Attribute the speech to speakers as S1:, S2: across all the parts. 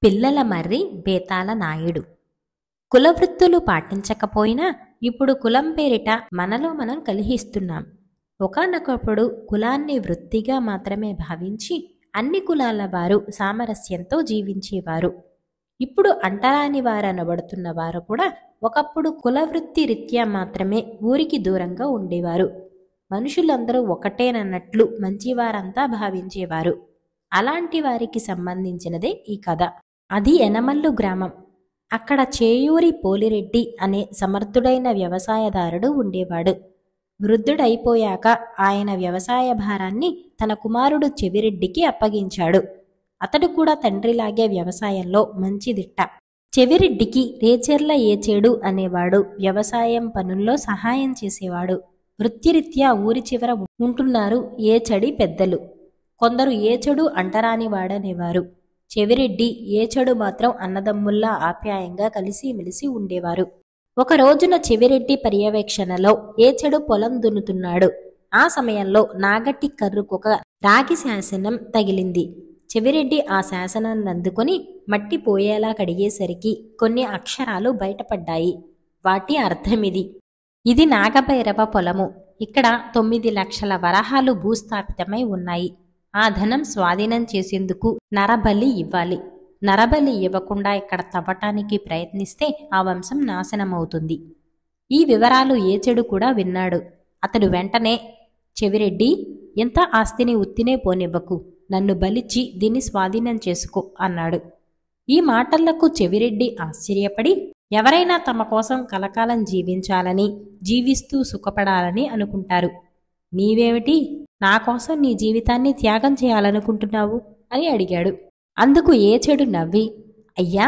S1: పిల్లల మర్రి బేతాళ నాయుడు. కులవృత్తులు పాటించకపోయినా ఇప్పుడు కులం పేరిట మనలో మనం కలహిస్తున్నాం. ఒకానొకప్పుడు కులాన్ని వృత్తిగా మాత్రమే భావించి అన్ని కులాల వారు సామరస్యంతో జీవించేవారు. ఇప్పుడు అంటరాని వారనబడుతున్న వారు కూడా ఒకప్పుడు కులవృత్తి రీత్యా మాత్రమే ఊరికి దూరంగా ఉండేవారు. మనుషులందరూ ఒకటేనన్నట్లు మంచివారంతా భావించేవారు. అలాంటి వారికి సంబంధించినదే ఈ కథ. అది యనమల్లు గ్రామం. అక్కడ చేయూరి పోలిరెడ్డి అనే సమర్థుడైన వ్యవసాయదారుడు ఉండేవాడు. వృద్ధుడైపోయాక ఆయన వ్యవసాయ భారాన్ని తన కుమారుడు చెవిరెడ్డికి అప్పగించాడు. అతడు కూడా తండ్రిలాగే వ్యవసాయంలో మంచి దిట్ట. చెవిరెడ్డికి రేచెర్ల ఏచేడు అనేవాడు వ్యవసాయం పనుల్లో సహాయం చేసేవాడు. వృత్తిరీత్యా ఊరి చివర ఉంటున్నారు ఏచడి పెద్దలు. కొందరు ఏచడు అంటరాని వాడనేవారు. చెవిరెడ్డి ఏచడు మాత్రం అన్నదమ్ముల్లా ఆప్యాయంగా కలిసిమెలిసి ఉండేవారు. ఒక రోజున చెవిరెడ్డి పర్యవేక్షణలో ఏచడు పొలం దున్నుతున్నాడు. ఆ సమయంలో నాగట్టి కర్రుకొక రాగి శాసనం తగిలింది. చెవిరెడ్డి ఆ శాసనాన్ని అందుకొని మట్టి పోయేలా కడిగేసరికి కొన్ని అక్షరాలు బయటపడ్డాయి. వాటి అర్థమిది: ఇది నాగభైరవ పొలము. ఇక్కడ 9 లక్షల వరహాలు భూస్థాపితమై ఉన్నాయి. ఆ ధనం స్వాధీనం చేసేందుకు నరబలి ఇవ్వాలి. నరబలి ఇవ్వకుండా ఇక్కడ తవ్వటానికి ప్రయత్నిస్తే ఆ వంశం నాశనమవుతుంది. ఈ వివరాలు ఏచెడు కూడా విన్నాడు. అతడు వెంటనే, చెవిరెడ్డి, ఎంత ఆస్తిని ఉత్తినే పోనివ్వకు, నన్ను బలిచ్చి దీన్ని స్వాధీనం చేసుకో అన్నాడు. ఈ మాటలకు చెవిరెడ్డి ఆశ్చర్యపడి, ఎవరైనా తమ కోసం కలకాలం జీవించాలని, జీవిస్తూ సుఖపడాలని అనుకుంటారు. నీవేమిటి నా కోసం నీ జీవితాన్ని త్యాగం చేయాలనుకుంటున్నావు అని అడిగాడు. అందుకు ఏచెడు నవ్వి, అయ్యా,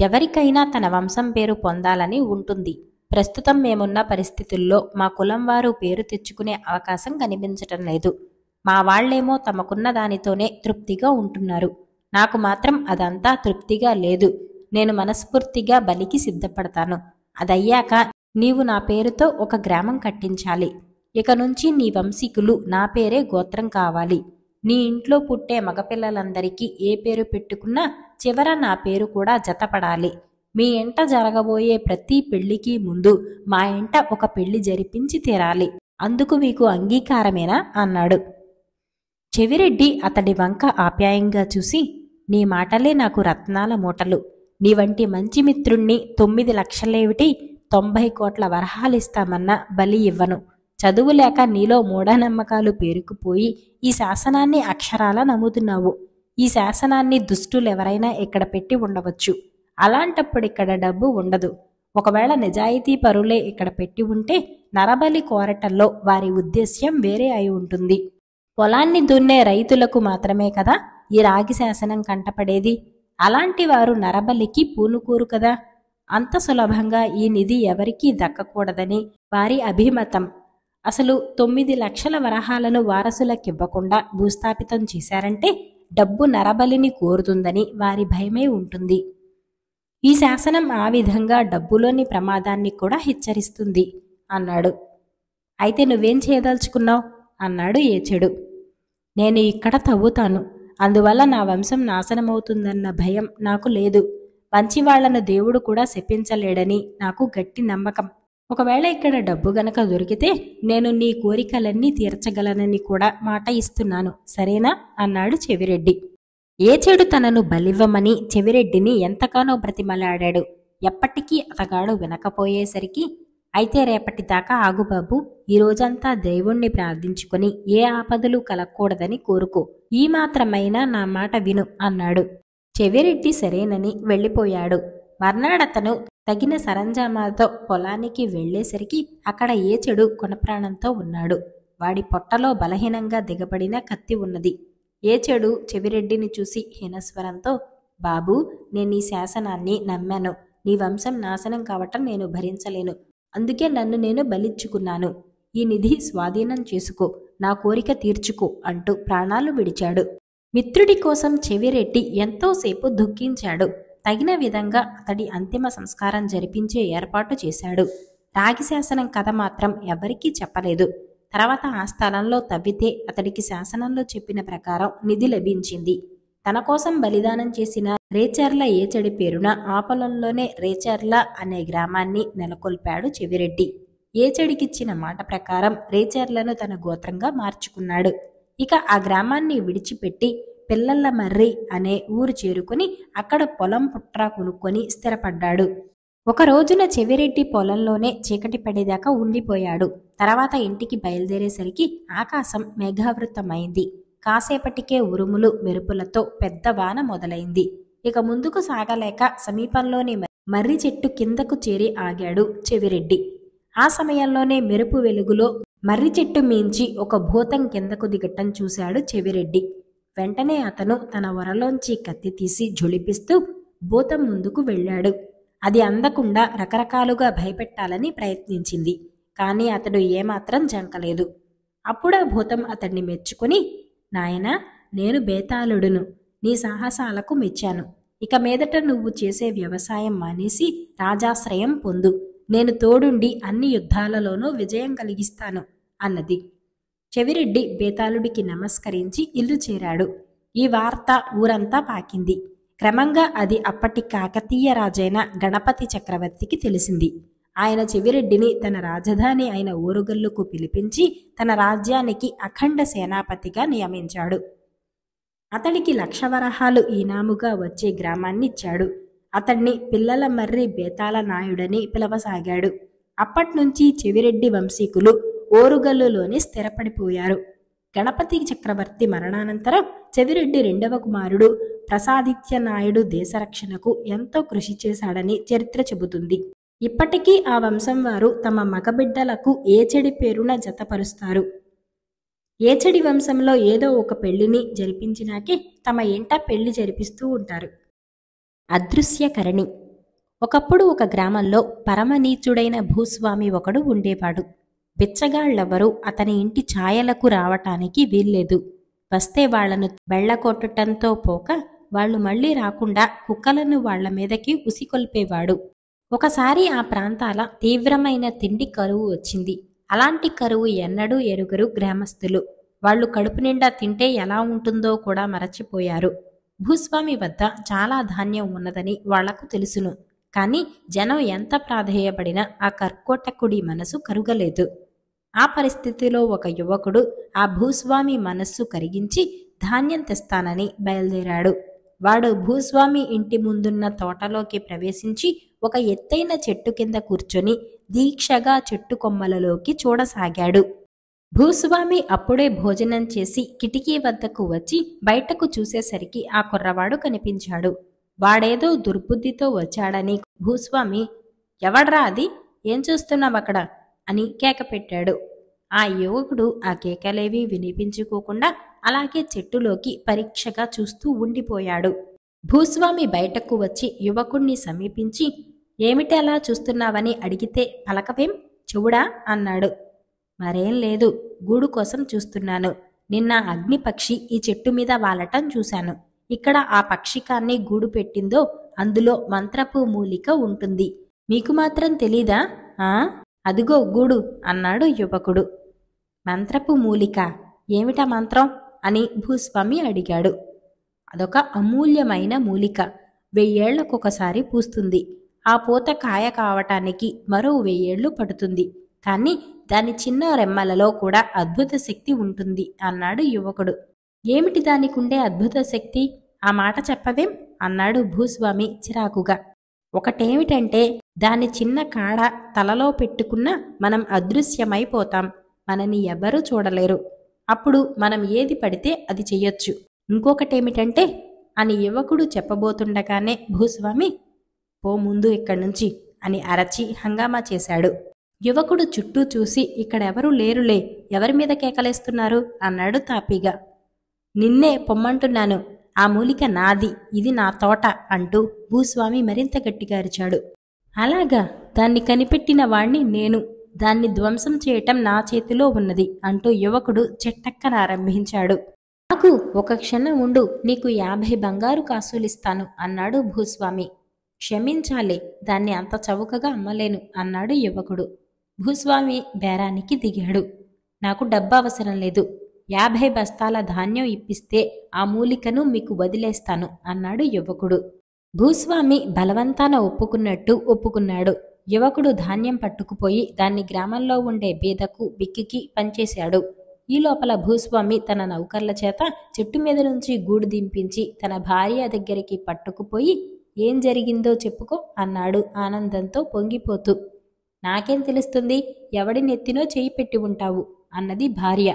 S1: ఎవరికైనా తన వంశం పేరు పొందాలని ఉంటుంది. ప్రస్తుతం మేమున్న పరిస్థితుల్లో మా కులం వారు పేరు తెచ్చుకునే అవకాశం కనిపించటం లేదు. మా వాళ్లేమో తమకున్న దానితోనే తృప్తిగా ఉంటున్నారు. నాకు మాత్రం అదంతా తృప్తిగా లేదు. నేను మనస్ఫూర్తిగా బలికి సిద్ధపడతాను. అదయ్యాక నీవు నా పేరుతో ఒక గ్రామం కట్టించాలి. ఇక నుంచి నీ వంశీకులు నా పేరే గోత్రం కావాలి. నీ ఇంట్లో పుట్టే మగపిల్లలందరికీ ఏ పేరు పెట్టుకున్నా చివర నా పేరు కూడా జతపడాలి. మీ ఇంట జరగబోయే ప్రతి పెళ్లికి ముందు మా ఇంట ఒక పెళ్లి జరిపించి తీరాలి. అందుకు మీకు అంగీకారమేనా అన్నాడు. చెవిరెడ్డి అతడి వంక ఆప్యాయంగా చూసి, నీ మాటలే నాకు రత్నాల మూటలు. నీ వంటి మంచి మిత్రుణ్ణి 9 లక్షలేమిటి, 90 కోట్ల వరహాలిస్తామన్నా బలి ఇవ్వను. చదువు లేక నీలో మూఢనమ్మకాలు పేరుకుపోయి ఈ శాసనాన్ని అక్షరాల నమ్ముతున్నావు. ఈ శాసనాన్ని దుష్టులెవరైనా ఇక్కడ పెట్టి ఉండవచ్చు. అలాంటప్పుడు ఇక్కడ డబ్బు ఉండదు. ఒకవేళ నిజాయితీ పరులే ఇక్కడ పెట్టి ఉంటే నరబలి కోరటంలో వారి ఉద్దేశ్యం వేరే అయి ఉంటుంది. పొలాన్ని దున్నే రైతులకు మాత్రమే కదా ఈ రాగి శాసనం కంటపడేది. అలాంటి వారు నరబలికి పూనుకోరు కదా. అంత సులభంగా ఈ నిధి ఎవరికీ దక్కకూడదని వారి అభిమతం. అసలు 9 లక్షల వరహాలను వారసులకివ్వకుండా భూస్థాపితం చేశారంటే డబ్బు నరబలిని కోరుతుందని వారి భయమే ఉంటుంది. ఈ శాసనం ఆ విధంగా డబ్బులోని ప్రమాదాన్ని కూడా హెచ్చరిస్తుంది అన్నాడు. అయితే నువ్వేం చేయదలుచుకున్నావు అన్నాడు ఏచెడు. నేను ఇక్కడ తవ్వుతాను. అందువల్ల నా వంశం నాశనమవుతుందన్న భయం నాకు లేదు. మంచివాళ్లను దేవుడు కూడా శపించలేడని నాకు గట్టి నమ్మకం. ఒకవేళ ఇక్కడ డబ్బు గనక దొరికితే నేను నీ కోరికలన్నీ తీర్చగలనని కూడా మాట ఇస్తున్నాను, సరేనా అన్నాడు చెవిరెడ్డి. ఏచెడు తనను బలివ్వమని చెవిరెడ్డిని ఎంతగానో బ్రతిమలాడాడు. ఎప్పటికీ అతగాడు వినకపోయేసరికి, అయితే రేపటిదాకా ఆగుబాబు, ఈ రోజంతా దేవుణ్ణి ప్రార్థించుకొని ఏ ఆపదలు కలగకూడదని కోరుకో. ఈ మాత్రమైనా నా మాట విను అన్నాడు. చెవిరెడ్డి సరేనని వెళ్ళిపోయాడు. మర్నాడతను తగిన సరంజామాతో పొలానికి వెళ్లేసరికి అక్కడ ఏచెడు కొనప్రాణంతో ఉన్నాడు. వాడి పొట్టలో బలహీనంగా దిగబడిన కత్తి ఉన్నది. ఏచెడు చెవిరెడ్డిని చూసి హీనస్వరంతో, బాబూ, నేను ఈ శాసనాన్ని నమ్మాను. నీ వంశం నాశనం కావటం నేను భరించలేను. అందుకే నన్ను నేను బలిచ్చుకున్నాను. ఈ నిధి స్వాధీనం చేసుకో, నా కోరిక తీర్చుకో అంటూ ప్రాణాలు విడిచాడు. మిత్రుడి కోసం చెవిరెడ్డి ఎంతోసేపు దుఃఖించాడు. తగిన విధంగా అతడి అంతిమ సంస్కారం జరిపించే ఏర్పాటు చేశాడు. రాగి శాసనం కథ మాత్రం ఎవరికీ చెప్పలేదు. తర్వాత ఆ స్థలంలో తవ్వితే అతడికి శాసనంలో చెప్పిన ప్రకారం నిధి లభించింది. తన కోసం బలిదానం చేసిన రేచర్ల ఏచడి పేరున ఆ పొలంలోనే రేచర్ల అనే గ్రామాన్ని నెలకొల్పాడు చెవిరెడ్డి. ఏచడికిచ్చిన మాట ప్రకారం రేచర్లను తన గోత్రంగా మార్చుకున్నాడు. ఇక ఆ గ్రామాన్ని విడిచిపెట్టి పిల్లల మర్రి అనే ఊరు చేరుకుని అక్కడ పొలం పుట్రా కొనుక్కొని స్థిరపడ్డాడు. ఒక రోజున చెవిరెడ్డి పొలంలోనే చీకటి పడేదాకా ఉండిపోయాడు. తర్వాత ఇంటికి బయలుదేరేసరికి ఆకాశం మేఘావృతమైంది. కాసేపటికే ఉరుములు మెరుపులతో పెద్ద వాన మొదలైంది. ఇక ముందుకు సాగలేక సమీపంలోని మర్రి చెట్టు కిందకు చేరి ఆగాడు చెవిరెడ్డి. ఆ సమయంలోనే మెరుపు వెలుగులో మర్రి చెట్టు మించి ఒక భూతం కిందకు దిగటం చూశాడు చెవిరెడ్డి. వెంటనే అతను తన వరలోంచి కత్తి తీసి ఝుళిపిస్తూ భూతం ముందుకు వెళ్ళాడు. అది అందకుండా రకరకాలుగా భయపెట్టాలని ప్రయత్నించింది. కానీ అతడు ఏమాత్రం జంకలేదు. అప్పుడా భూతం అతన్ని మెచ్చుకుని, నాయనా, నేను బేతాళుడును, నీ సాహసాలకు మెచ్చాను. ఇక మీదట నువ్వు చేసే వ్యవసాయం మానేసి రాజాశ్రయం పొందు. నేను తోడుండి అన్ని యుద్ధాలలోనూ విజయం కలిగిస్తాను అన్నది. చెవిరెడ్డి బేతాళుడికి నమస్కరించి ఇల్లు చేరాడు. ఈ వార్త ఊరంతా పాకింది. క్రమంగా అది అప్పటి కాకతీయ రాజైన గణపతి చక్రవర్తికి తెలిసింది. ఆయన చెవిరెడ్డిని తన రాజధాని అయిన ఓరుగల్లుకు పిలిపించి తన రాజ్యానికి అఖండ సేనాపతిగా నియమించాడు. అతడికి 1,00,000 వరహాలు ఈనాముగా వచ్చే గ్రామాన్నిచ్చాడు. అతన్ని పిల్లల మర్రి బేతాళ నాయుడని పిలవసాగాడు. అప్పట్నుంచి చెవిరెడ్డి వంశీకులు ఓరుగల్లులోనే స్థిరపడిపోయారు. గణపతి చక్రవర్తి మరణానంతరం చెవిరెడ్డి 2వ కుమారుడు ప్రసాదిత్య నాయుడు దేశరక్షణకు ఎంతో కృషి చేశాడని చరిత్ర చెబుతుంది. ఇప్పటికీ ఆ వంశం వారు తమ మగబిడ్డలకు ఏచడి పేరున జతపరుస్తారు. ఏచడి వంశంలో ఏదో ఒక పెళ్లిని జరిపించినాకే తమ ఇంట పెళ్లి జరిపిస్తూ ఉంటారు. అదృశ్యకరణి. ఒకప్పుడు ఒక గ్రామంలో పరమనీచుడైన భూస్వామి ఒకడు ఉండేవాడు. బిచ్చగాళ్లెవరూ అతని ఇంటి ఛాయలకు రావటానికి వీల్లేదు. వస్తే వాళ్లను బెళ్లకొట్టటంతో పోక వాళ్లు మళ్లీ రాకుండా కుక్కలను వాళ్ల మీదకి ఉసికొల్పేవాడు. ఒకసారి ఆ ప్రాంతాల తీవ్రమైన తిండి కరువు వచ్చింది. అలాంటి కరువు ఎన్నడూ ఎరుగరు గ్రామస్తులు. వాళ్లు కడుపు నిండా తింటే ఎలా ఉంటుందో కూడా మరచిపోయారు. భూస్వామి వద్ద చాలా ధాన్యం ఉన్నదని వాళ్లకు తెలుసును. కాని జనం ఎంత ప్రాధేయపడినా ఆ కర్కోటకుడి మనసు కరుగలేదు. ఆ పరిస్థితిలో ఒక యువకుడు ఆ భూస్వామి మనస్సు కరిగించి ధాన్యం తెస్తానని బయలుదేరాడు. వాడు భూస్వామి ఇంటి ముందున్న తోటలోకి ప్రవేశించి ఒక ఎత్తైన చెట్టు కింద కూర్చొని దీక్షగా చెట్టు కొమ్మలలోకి చూడసాగాడు. భూస్వామి అప్పుడే భోజనం చేసి కిటికీ వద్దకు వచ్చి బయటకు చూసేసరికి ఆ కుర్రవాడు కనిపించాడు. వాడేదో దుర్బుద్ధితో వచ్చాడని భూస్వామి, ఎవడ్రా అది, ఏం చూస్తున్నావక్కడ అని కేక పెట్టాడు. ఆ యువకుడు ఆ కేకలేవీ వినిపించుకోకుండా అలాగే చెట్టులోకి పరీక్షగా చూస్తూ ఉండిపోయాడు. భూస్వామి బయటకు వచ్చి యువకుణ్ణి సమీపించి, ఏమిటి అలా చూస్తున్నావని అడిగితే పలకవేం, చెవుడా అన్నాడు. మరేం లేదు, గూడు కోసం చూస్తున్నాను. నిన్న అగ్నిపక్షి ఈ చెట్టు మీద వాలటం చూశాను. ఇక్కడ ఆ పక్షికాన్ని గూడు పెట్టిందో అందులో మంత్రపు మూలిక ఉంటుంది. మీకు మాత్రం తెలీదా? అదిగో గూడు అన్నాడు యువకుడు. మంత్రపు మూలిక ఏమిటా మంత్రం అని భూస్వామి అడిగాడు. అదొక అమూల్యమైన మూలిక. 1000 ఏళ్లకొకసారి పూస్తుంది. ఆ పూత కాయ కావటానికి మరో 1000 ఏళ్లు పడుతుంది. కానీ దాని చిన్న రెమ్మలలో కూడా అద్భుత శక్తి ఉంటుంది అన్నాడు యువకుడు. ఏమిటి దానికుండే అద్భుత శక్తి? ఆ మాట చెప్పవేం అన్నాడు భూస్వామి చిరాకుగా. ఒకటేమిటంటే దాని చిన్న కాడ తలలో పెట్టుకున్నా మనం అదృశ్యమైపోతాం. మనని ఎవ్వరూ చూడలేరు. అప్పుడు మనం ఏది పడితే అది చెయ్యొచ్చు. ఇంకొకటేమిటంటే అని యువకుడు చెప్పబోతుండగానే భూస్వామి, పో ముందు ఇక్కడ్నుంచి అని అరచి హంగామా చేశాడు. యువకుడు చుట్టూ చూసి, ఇక్కడెవరూ లేరులే, ఎవరి మీద కేకలేస్తున్నారు అన్నాడు తాపీగా. నిన్నే పొమ్మంటున్నాను, ఆ మూలిక నాది, ఇది నా తోట అంటూ భూస్వామి మరింత గట్టిగా అరిచాడు. అలాగా, దాన్ని కనిపెట్టిన వాణ్ణి నేను, దాన్ని ధ్వంసం చేయటం నా చేతిలో ఉన్నది అంటూ యువకుడు చెట్టెక్కనారంభించాడు. నాకు ఒక క్షణం ఉండు, నీకు 50 బంగారు కాసులిస్తాను అన్నాడు భూస్వామి. క్షమించాలి, దాన్ని అంత చౌకగా అమ్మలేను అన్నాడు యువకుడు. భూస్వామి బేరానికి దిగాడు. నాకు డబ్బు అవసరం లేదు, 50 బస్తాల ధాన్యం ఇప్పిస్తే ఆ మూలికను మీకు వదిలేస్తాను అన్నాడు యువకుడు. భూస్వామి బలవంతాన ఒప్పుకున్నాడు. యువకుడు ధాన్యం పట్టుకుపోయి దాన్ని గ్రామంలో ఉండే బీదకు బిక్కికి పంచేశాడు. ఈ లోపల భూస్వామి తన నౌకర్ల చేత చెట్టు మీద నుంచి గూడు దింపించి తన భార్య దగ్గరికి పట్టుకుపోయి, ఏం జరిగిందో చెప్పుకో అన్నాడు ఆనందంతో పొంగిపోతూ. నాకేం తెలుస్తుంది, ఎవడి నెత్తినో చేయి పెట్టి ఉంటావు అన్నది భార్య.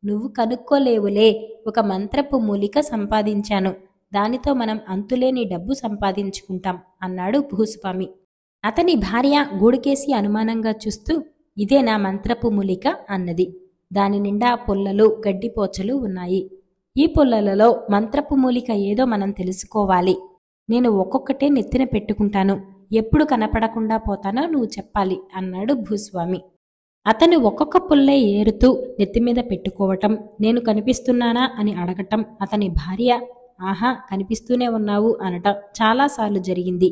S1: నువ్వు కనుక్కోలేవులే, ఒక మంత్రపు మూలిక సంపాదించాను, దానితో మనం అంతులేని డబ్బు సంపాదించుకుంటాం అన్నాడు భూస్వామి. అతని భార్య గూడుకేసి అనుమానంగా చూస్తూ, ఇదే నా మంత్రపు మూలిక అన్నది. దాని నిండా పుల్లలు గడ్డిపోచలు ఉన్నాయి. ఈ పుల్లలలో మంత్రపు మూలిక ఏదో మనం తెలుసుకోవాలి. నేను ఒక్కొక్కటే నెత్తిన పెట్టుకుంటాను, ఎప్పుడు కనపడకుండా పోతానో నువ్వు చెప్పాలి అన్నాడు భూస్వామి. అతను ఒక్కొక్క పుల్లే ఏరుతూ నెత్తిమీద పెట్టుకోవటం, నేను కనిపిస్తున్నానా అని అడగటం అతని భార్య ఆహా కనిపిస్తూనే ఉన్నావు అనటం చాలాసార్లు జరిగింది.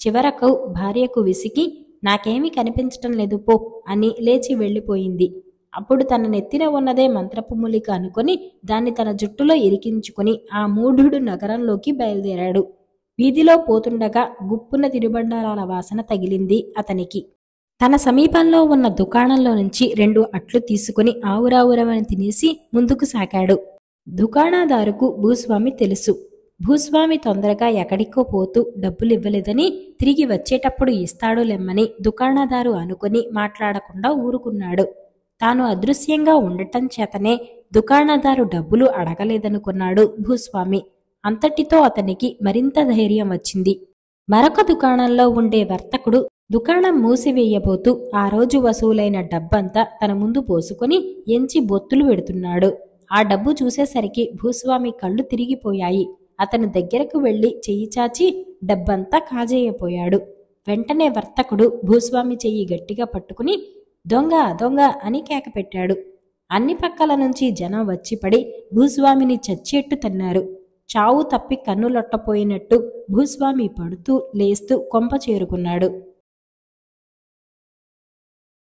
S1: చివరకు భార్యకు విసిగి నాకేమీ కనిపించటం లేదు పో అని లేచి వెళ్ళిపోయింది. అప్పుడు తన నెత్తిన ఉన్నదే మంత్రపు మూలిక అనుకొని దాన్ని తన జుట్టులో ఇరికించుకుని ఆ మూఢుడు నగరంలోకి బయలుదేరాడు. వీధిలో పోతుండగా గుప్పున తినుబండారాల వాసన తగిలింది అతనికి. తన సమీపంలో ఉన్న దుకాణంలో నుంచి 2 అట్లు తీసుకుని ఆవురావురమని తినేసి ముందుకు సాగాడు. దుకాణదారుకు భూస్వామి తెలుసు. భూస్వామి తొందరగా ఎక్కడికో పోతూ డబ్బులివ్వలేదని, తిరిగి వచ్చేటప్పుడు ఇస్తాడు లెమ్మని దుకాణదారు అనుకుని మాట్లాడకుండా ఊరుకున్నాడు. తాను అదృశ్యంగా ఉండటం చేతనే దుకాణదారు డబ్బులు అడగలేదనుకున్నాడు భూస్వామి. అంతటితో అతనికి మరింత ధైర్యం వచ్చింది. మరొక దుకాణంలో ఉండే వర్తకుడు దుకాణం మూసివేయబోతూ ఆ రోజు వసూలైన డబ్బంతా తన ముందు పోసుకొని ఎంచి బొత్తులు పెడుతున్నాడు. ఆ డబ్బు చూసేసరికి భూస్వామి కళ్ళు తిరిగిపోయాయి. అతని దగ్గరకు వెళ్లి చెయ్యి చాచి డబ్బంతా కాజేయపోయాడు. వెంటనే వర్తకుడు భూస్వామి చెయ్యి గట్టిగా పట్టుకుని దొంగ దొంగ అని కేకపెట్టాడు. అన్ని పక్కల నుంచి జనం వచ్చిపడి భూస్వామిని చచ్చేట్టు తన్నారు. చావు తప్పి కన్నులొట్టపోయినట్టు భూస్వామి పడుతూ లేస్తూ కొంప చేరుకున్నాడు.